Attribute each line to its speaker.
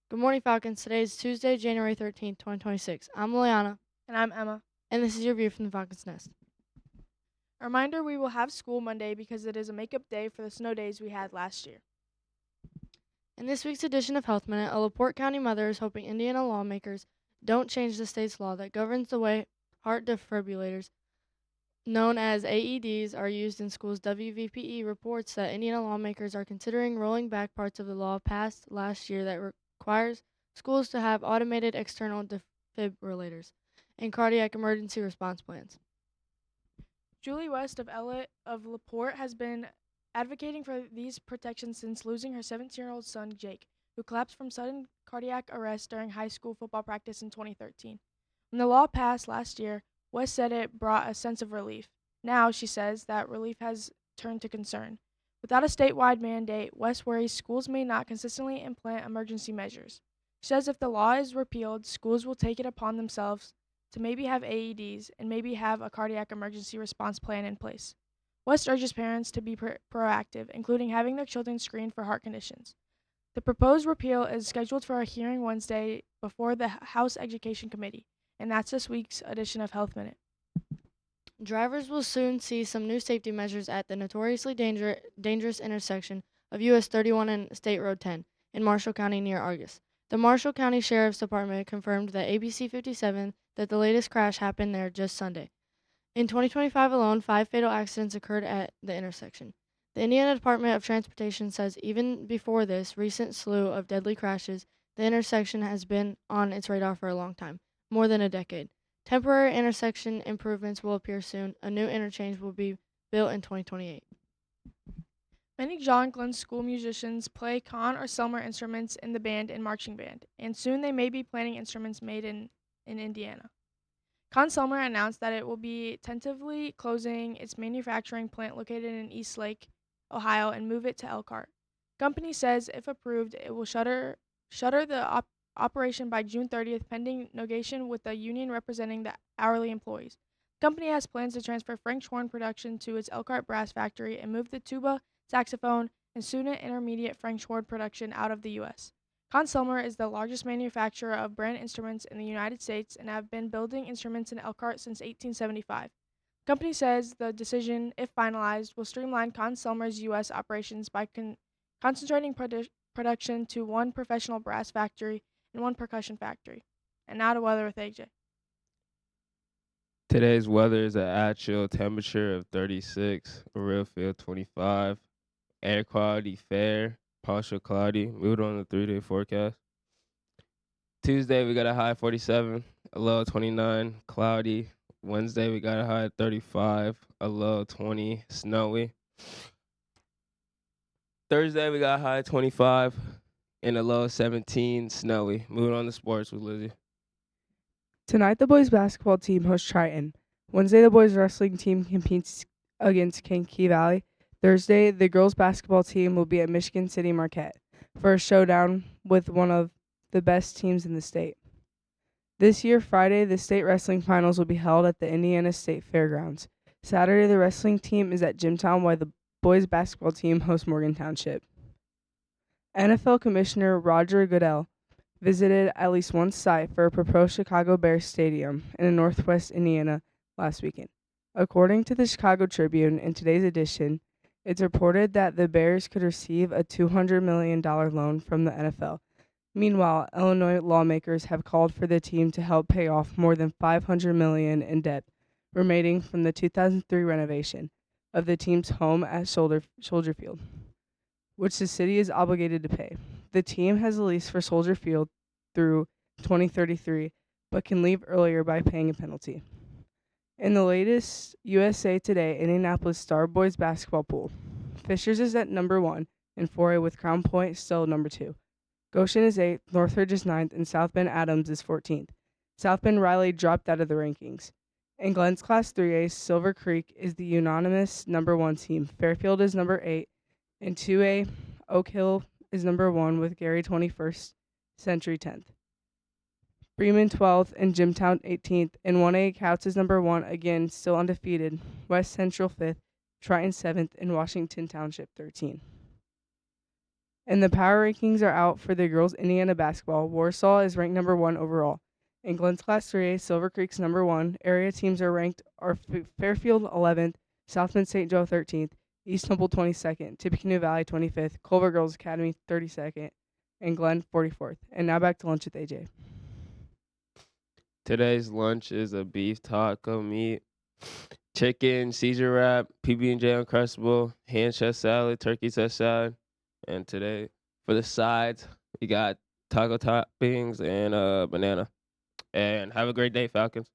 Speaker 1: Good morning, Falcons. Today is Tuesday, January 13th, 2026. I'm Liliana,
Speaker 2: And I'm Emma.
Speaker 1: and this is your view from the Falcons Nest.
Speaker 2: A reminder we will have school Monday because it is a makeup day for the snow days we had last year.
Speaker 1: In this week's edition of Health Minute, a LaPorte County mother is hoping Indiana lawmakers don't change the state's law that governs the way heart defibrillators, known as AEDs, are used in schools. WVPE reports that Indiana lawmakers are considering rolling back parts of the law passed last year that requires schools to have automated external defibrillators and cardiac emergency response plans.
Speaker 2: Julie West of LaPorte has been advocating for these protections since losing her 17-year-old son Jake, who collapsed from sudden cardiac arrest during high school football practice in 2013. When the law passed last year, West said it brought a sense of relief. Now, she says that relief has turned to concern. Without a statewide mandate, West worries schools may not consistently implement emergency measures. She says if the law is repealed, schools will take it upon themselves to maybe have AEDs and maybe have a cardiac emergency response plan in place. West urges parents to be proactive, including having their children screened for heart conditions. The proposed repeal is scheduled for a hearing Wednesday before the House Education Committee, and that's this week's edition of Health Minute.
Speaker 1: Drivers will soon see some new safety measures at the notoriously dangerous intersection of US 31 and State Road 10 in Marshall County near Argus. The Marshall County Sheriff's Department confirmed that ABC 57 that the latest crash happened there just Sunday. In 2025 alone, 5 fatal accidents occurred at the intersection. The Indiana Department of Transportation says even before this recent slew of deadly crashes, the intersection has been on its radar for a long time, more than a decade. Temporary intersection improvements will appear soon. A new interchange will be built in 2028.
Speaker 2: Many John Glenn school musicians play con or Selmer instruments in the band and marching band, and soon they may be planning instruments made in Indiana. Con Selmer announced that it will be tentatively closing its manufacturing plant located in Eastlake, Ohio, and move it to Elkhart. Company says if approved, it will shutter the operation by June 30th, pending negotiation with the union representing the hourly employees. The company has plans to transfer French horn production to its Elkhart brass factory and move the tuba, saxophone, and student intermediate French horn production out of the U.S. Conn-Selmer is the largest manufacturer of brand instruments in the United States and have been building instruments in Elkhart since 1875. The company says the decision, if finalized, will streamline Conn-Selmer's U.S. operations by concentrating production to one professional brass factory and one percussion factory. And now to weather with AJ.
Speaker 3: Today's weather is an actual temperature of 36, a real feel 25, air quality fair, partial cloudy. Moved on the 3-day forecast. Tuesday we got a high 47, a low 29, cloudy. Wednesday we got a high 35, a low 20, snowy. Thursday we got a high 25 and a low 17, snowy. Moving on to sports with Lizzie.
Speaker 4: Tonight, the boys basketball team hosts Triton. Wednesday, the boys wrestling team competes against Kankakee Valley. Thursday, the girls basketball team will be at Michigan City Marquette for a showdown with one of the best teams in the state. This year, Friday, the state wrestling finals will be held at the Indiana State Fairgrounds. Saturday, the wrestling team is at Jimtown while the boys basketball team hosts Morgan Township. NFL Commissioner Roger Goodell visited at least one site for a proposed Chicago Bears stadium in northwest Indiana last weekend. According to the Chicago Tribune in today's edition, it's reported that the Bears could receive a $200 million loan from the NFL. Meanwhile, Illinois lawmakers have called for the team to help pay off more than $500 million in debt remaining from the 2003 renovation of the team's home at Soldier Field, which the city is obligated to pay. The team has a lease for Soldier Field through 2033, but can leave earlier by paying a penalty. In the latest USA Today Indianapolis Star Boys basketball pool, Fishers is at number 1 and 4A with Crown Point still number 2. Goshen is 8th, Northridge is 9th, and South Bend Adams is 14th. South Bend Riley dropped out of the rankings. In Glenn's Class 3A, Silver Creek is the unanimous number 1 team. Fairfield is number 8, and 2A, Oak Hill is number 1 with Gary 21st, Century 10th. Bremen 12th and Jimtown 18th, and 1A Couts is number 1, again still undefeated. West Central 5th, Triton 7th, and Washington Township 13. And the power rankings are out for the girls' Indiana basketball. Warsaw is ranked number 1 overall. In Glenn's Class 3A, Silver Creek's number 1. Area teams are ranked Fairfield 11th, South Bend St. Joe 13th, East Temple 22nd, Tippecanoe Valley 25th, Culver Girls Academy 32nd, and Glen 44th. And now back to lunch with AJ.
Speaker 3: Today's lunch is a beef taco meat, chicken, Caesar wrap, PB&J Uncrustable, hand chest salad, turkey chest salad. And today, for the sides, we got taco toppings and banana. And have a great day, Falcons.